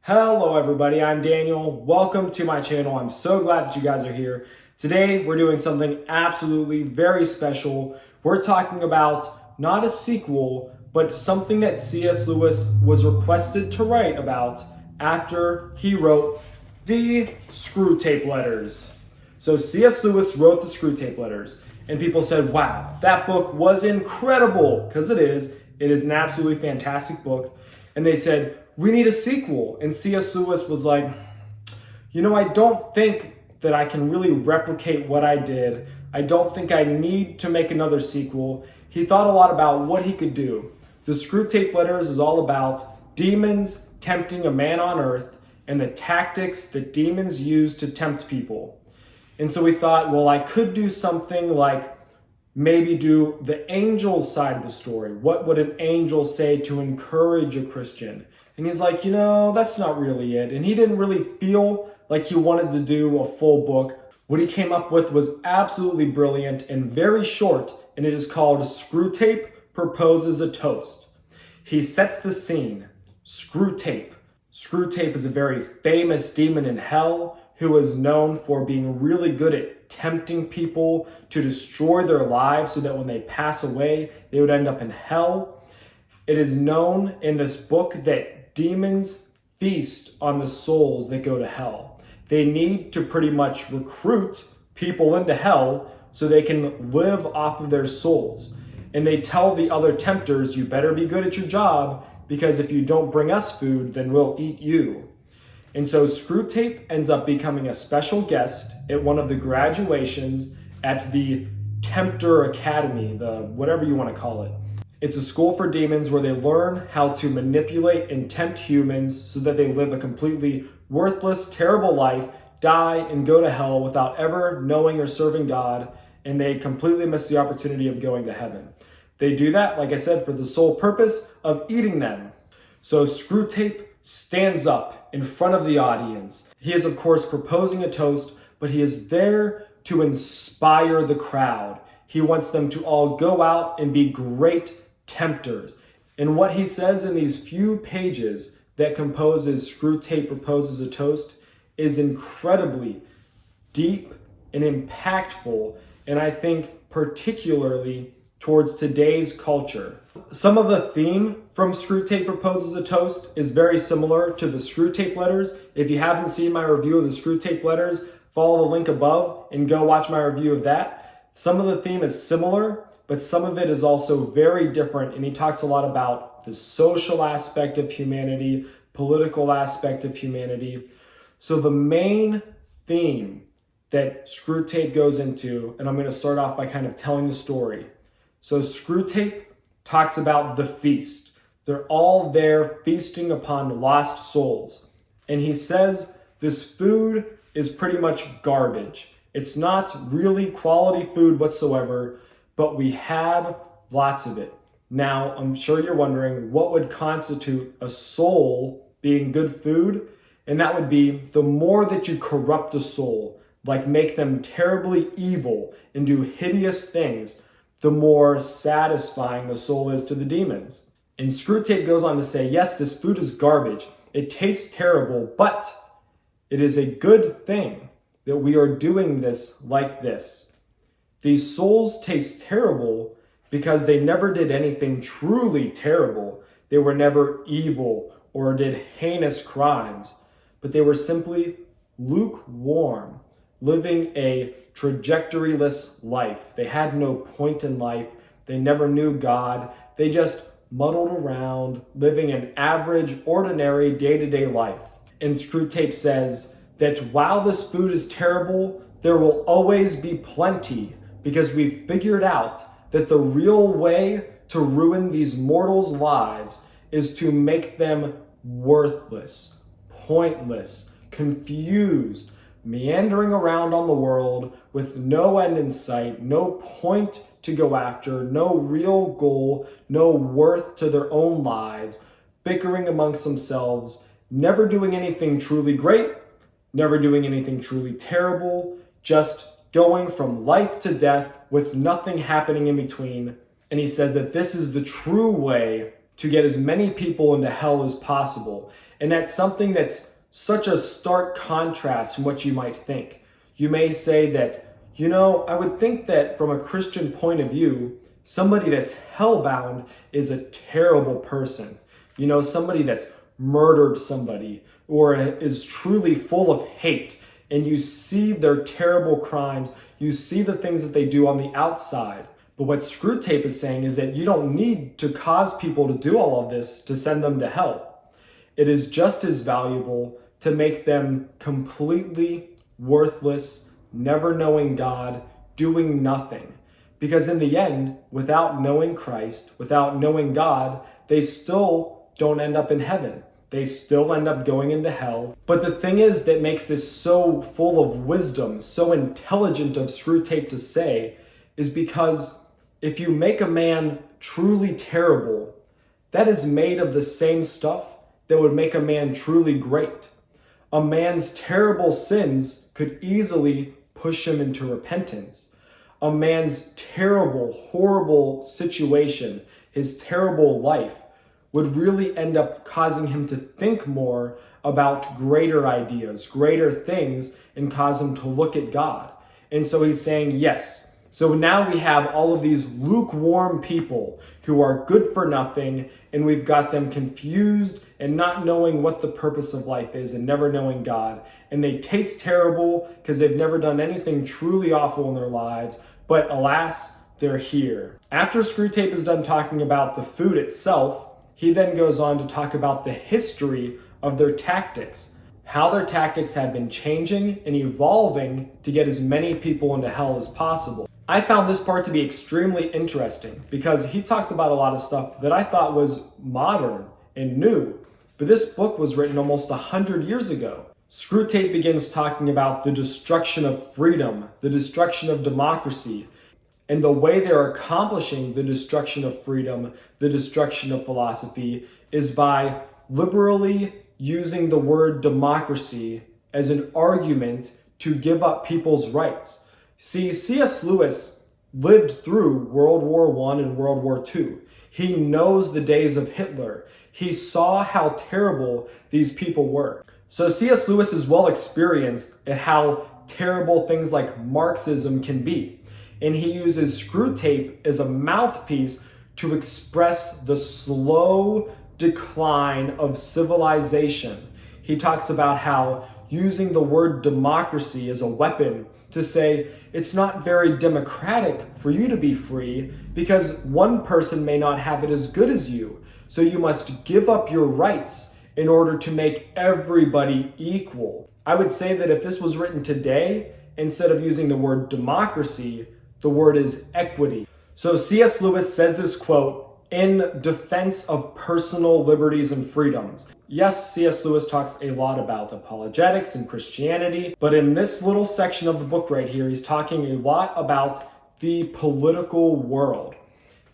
Hello everybody, I'm Daniel. Welcome to my channel. I'm so glad that you guys are here. Today we're doing something absolutely very special. We're talking about not a sequel, but something that C.S. Lewis was requested to write about after he wrote the Screwtape Letters. So C.S. Lewis wrote the Screwtape Letters, and people said, wow, that book was incredible, because it is. It is an absolutely fantastic book. And they said, we need a sequel. And C.S. Lewis was like, I don't think that I can really replicate what I did. I don't think I need to make another sequel. He thought a lot about what he could do. The Screwtape Letters is all about demons tempting a man on earth and the tactics that demons use to tempt people. And so we thought, well, I could do something like maybe do the angel side of the story. What would an angel say to encourage a Christian? And he's like, that's not really it. And he didn't really feel like he wanted to do a full book. What he came up with was absolutely brilliant and very short, and it is called Screwtape Proposes a Toast. He sets the scene. Screwtape. Screwtape is a very famous demon in hell who is known for being really good at tempting people to destroy their lives so that when they pass away, they would end up in hell. It is known in this book that demons feast on the souls that go to hell. They need to pretty much recruit people into hell so they can live off of their souls. And they tell the other tempters, you better be good at your job, because if you don't bring us food, then we'll eat you. And so Screwtape ends up becoming a special guest at one of the graduations at the Tempter Academy, the whatever you want to call it. It's a school for demons where they learn how to manipulate and tempt humans so that they live a completely worthless, terrible life, die, and go to hell without ever knowing or serving God, and they completely miss the opportunity of going to heaven. They do that, like I said, for the sole purpose of eating them. So Screwtape stands up in front of the audience. He is, of course, proposing a toast, but he is there to inspire the crowd. He wants them to all go out and be great tempters. And what he says in these few pages that composes Screwtape Proposes a Toast is incredibly deep and impactful, and I think particularly towards today's culture. Some of the theme from Screwtape Proposes a Toast is very similar to the Screwtape Letters. If you haven't seen my review of the Screwtape Letters, follow the link above and go watch my review of that. Some of the theme is similar, but some of it is also very different, and he talks a lot about the social aspect of humanity, political aspect of humanity. So the main theme that Screwtape goes into, and I'm going to start off by kind of telling the story. So Screwtape talks about the feast. They're all there feasting upon lost souls. And he says this food is pretty much garbage. It's not really quality food whatsoever, but we have lots of it. Now, I'm sure you're wondering what would constitute a soul being good food? And that would be the more that you corrupt a soul, like make them terribly evil and do hideous things, the more satisfying the soul is to the demons. And Screwtape goes on to say, yes, this food is garbage. It tastes terrible, but it is a good thing that we are doing this like this. These souls taste terrible because they never did anything truly terrible. They were never evil or did heinous crimes, but they were simply lukewarm, living a trajectoryless life. They had no point in life. They never knew God. They just muddled around, living an average, ordinary, day-to-day life. And Screwtape says that while this food is terrible, there will always be plenty, because we've figured out that the real way to ruin these mortals' lives is to make them worthless, pointless, confused, meandering around on the world with no end in sight, no point to go after, no real goal, no worth to their own lives, bickering amongst themselves, never doing anything truly great, never doing anything truly terrible, just going from life to death with nothing happening in between. And he says that this is the true way to get as many people into hell as possible. And that's something that's such a stark contrast from what you might think. You may say that, I would think that from a Christian point of view, somebody that's hellbound is a terrible person. Somebody that's murdered somebody or is truly full of hate. And you see their terrible crimes. You see the things that they do on the outside. But what Screwtape is saying is that you don't need to cause people to do all of this to send them to hell. It is just as valuable to make them completely worthless, never knowing God, doing nothing. Because in the end, without knowing Christ, without knowing God, they still don't end up in heaven. They still end up going into hell. But the thing is that makes this so full of wisdom, so intelligent of Screwtape to say, is because if you make a man truly terrible, that is made of the same stuff that would make a man truly great. A man's terrible sins could easily push him into repentance. A man's terrible, horrible situation, his terrible life, would really end up causing him to think more about greater ideas, greater things, and cause him to look at God. And so he's saying, yes. So now we have all of these lukewarm people who are good for nothing, and we've got them confused and not knowing what the purpose of life is and never knowing God. And they taste terrible because they've never done anything truly awful in their lives, but alas, they're here. After Screwtape is done talking about the food itself, he then goes on to talk about the history of their tactics, how their tactics have been changing and evolving to get as many people into hell as possible. I found this part to be extremely interesting because he talked about a lot of stuff that I thought was modern and new, but this book was written almost 100 years ago. Screwtape begins talking about the destruction of freedom, the destruction of democracy, and the way they're accomplishing the destruction of freedom, the destruction of philosophy, is by liberally using the word democracy as an argument to give up people's rights. See, C.S. Lewis lived through World War I and World War II. He knows the days of Hitler. He saw how terrible these people were. So C.S. Lewis is well experienced at how terrible things like Marxism can be. And he uses Screwtape as a mouthpiece to express the slow decline of civilization. He talks about how using the word democracy as a weapon to say it's not very democratic for you to be free because one person may not have it as good as you. So you must give up your rights in order to make everybody equal. I would say that if this was written today, instead of using the word democracy, the word is equity. So C.S. Lewis says this quote, in defense of personal liberties and freedoms. Yes, C.S. Lewis talks a lot about apologetics and Christianity, but in this little section of the book right here, he's talking a lot about the political world.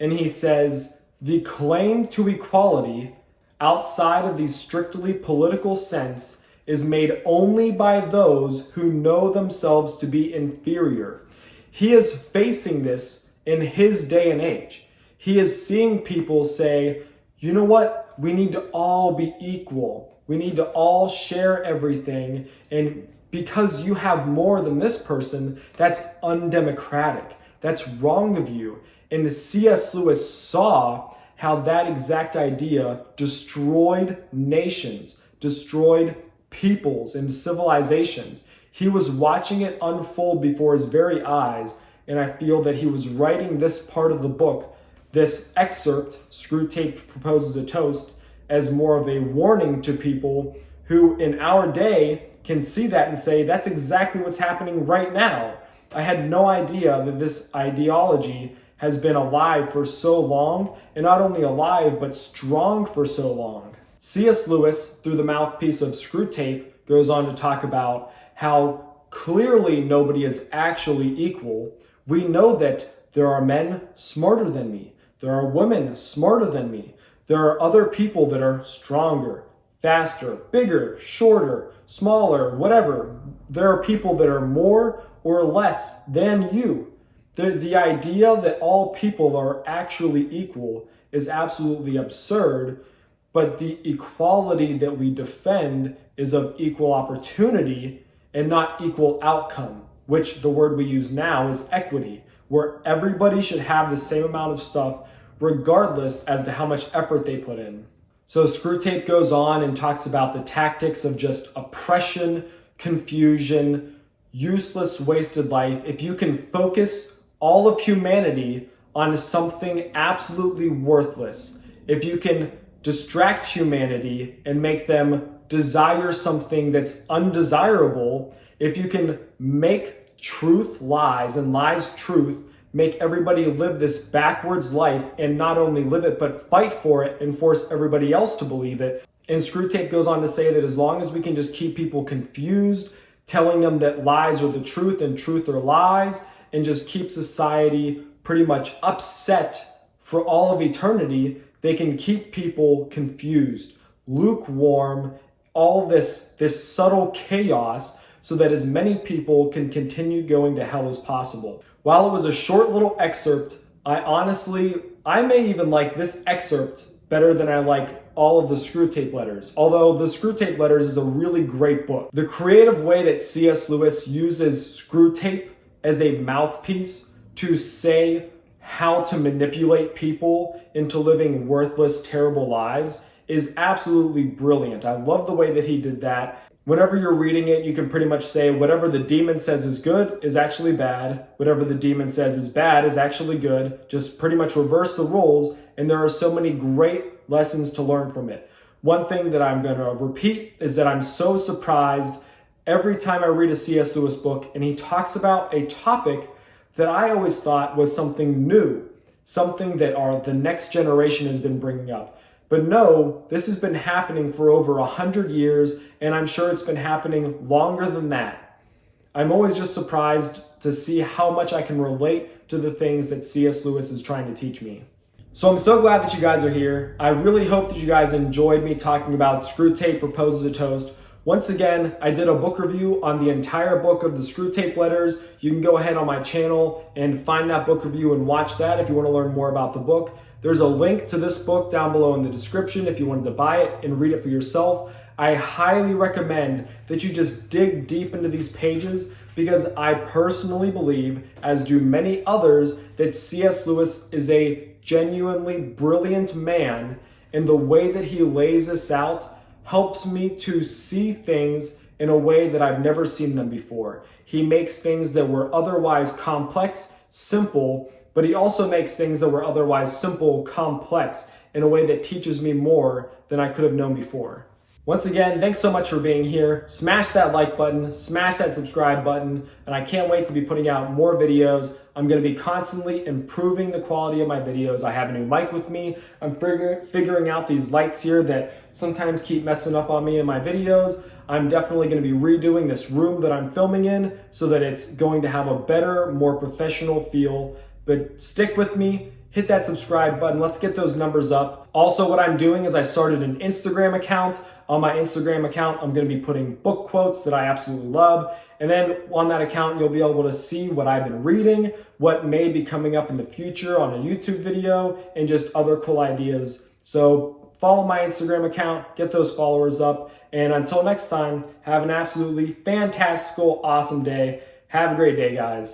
And he says, the claim to equality outside of the strictly political sense is made only by those who know themselves to be inferior. He is facing this in his day and age. He is seeing people say, you know what? We need to all be equal. We need to all share everything. And because you have more than this person, that's undemocratic. That's wrong of you. And C.S. Lewis saw how that exact idea destroyed nations, destroyed peoples and civilizations. He was watching it unfold before his very eyes. And I feel that he was writing this part of the book, this excerpt, Screwtape Proposes a Toast, as more of a warning to people who in our day can see that and say, that's exactly what's happening right now. I had no idea that this ideology has been alive for so long, and not only alive, but strong for so long. C.S. Lewis, through the mouthpiece of Screwtape, goes on to talk about how clearly nobody is actually equal. We know that there are men smarter than me. There are women smarter than me. There are other people that are stronger, faster, bigger, shorter, smaller, whatever. There are people that are more or less than you. The idea that all people are actually equal is absolutely absurd. but the equality that we defend is of equal opportunity and not equal outcome, which the word we use now is equity, where everybody should have the same amount of stuff regardless as to how much effort they put in. So Screwtape goes on and talks about the tactics of just oppression, confusion, useless, wasted life. If you can focus all of humanity on something absolutely worthless, if you can distract humanity and make them desire something that's undesirable, if you can make truth lies and lies truth, make everybody live this backwards life and not only live it, but fight for it and force everybody else to believe it. And Screwtape goes on to say that as long as we can just keep people confused, telling them that lies are the truth and truth are lies, and just keep society pretty much upset for all of eternity, they can keep people confused, lukewarm, all this subtle chaos, so that as many people can continue going to hell as possible. While it was a short little excerpt, I may even like this excerpt better than I like all of the Screwtape Letters, although the Screwtape Letters is a really great book. The creative way that C.S. Lewis uses Screwtape as a mouthpiece to say how to manipulate people into living worthless, terrible lives is absolutely brilliant. I love the way that he did that. Whenever you're reading it, you can pretty much say whatever the demon says is good is actually bad. Whatever the demon says is bad is actually good. Just pretty much reverse the roles, and there are so many great lessons to learn from it. One thing that I'm going to repeat is that I'm so surprised every time I read a C.S. Lewis book and he talks about a topic that I always thought was something new, something that the next generation has been bringing up. But no, this has been happening for over 100 years, and I'm sure it's been happening longer than that. I'm always just surprised to see how much I can relate to the things that C.S. Lewis is trying to teach me. So I'm so glad that you guys are here. I really hope that you guys enjoyed me talking about Screwtape Proposes a Toast. Once again, I did a book review on the entire book of the Screwtape Letters. You can go ahead on my channel and find that book review and watch that if you want to learn more about the book. There's a link to this book down below in the description if you wanted to buy it and read it for yourself. I highly recommend that you just dig deep into these pages because I personally believe, as do many others, that C.S. Lewis is a genuinely brilliant man, and the way that he lays this out helps me to see things in a way that I've never seen them before. He makes things that were otherwise complex, simple, but he also makes things that were otherwise simple, complex, in a way that teaches me more than I could have known before. Once again, thanks so much for being here. Smash that like button, smash that subscribe button, and I can't wait to be putting out more videos. I'm going to be constantly improving the quality of my videos. I have a new mic with me. I'm figuring out these lights here that sometimes keep messing up on me in my videos. I'm definitely going to be redoing this room that I'm filming in so that it's going to have a better, more professional feel. But stick with me, hit that subscribe button, let's get those numbers up. Also, what I'm doing is I started an Instagram account. On my Instagram account, I'm going to be putting book quotes that I absolutely love. And then on that account, you'll be able to see what I've been reading, what may be coming up in the future on a YouTube video, and just other cool ideas. So follow my Instagram account, get those followers up. And until next time, have an absolutely fantastical, awesome day. Have a great day, guys.